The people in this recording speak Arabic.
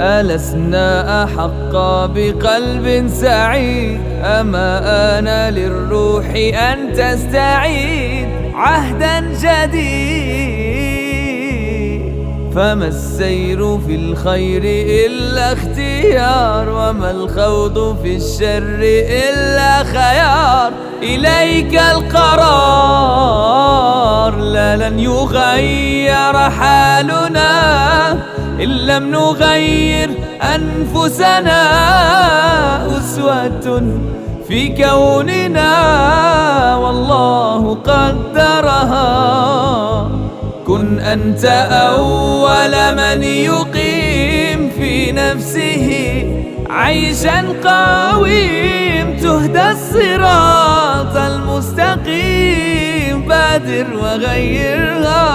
ألسنا أحق بقلب سعيد؟ أما آن للروح أن تستعيد عهدا جديد؟ فما السير في الخير إلا اختيار، وما الخوض في الشر إلا خيار. إليك القرار، لا لن يغير حالنا إن لم نغير أنفسنا. أسوة في كوننا والله قدرها. كن أنت أول من يقيم في نفسه عيشا قويم. تهدى الصراط المستقيم، بادر وغيرها.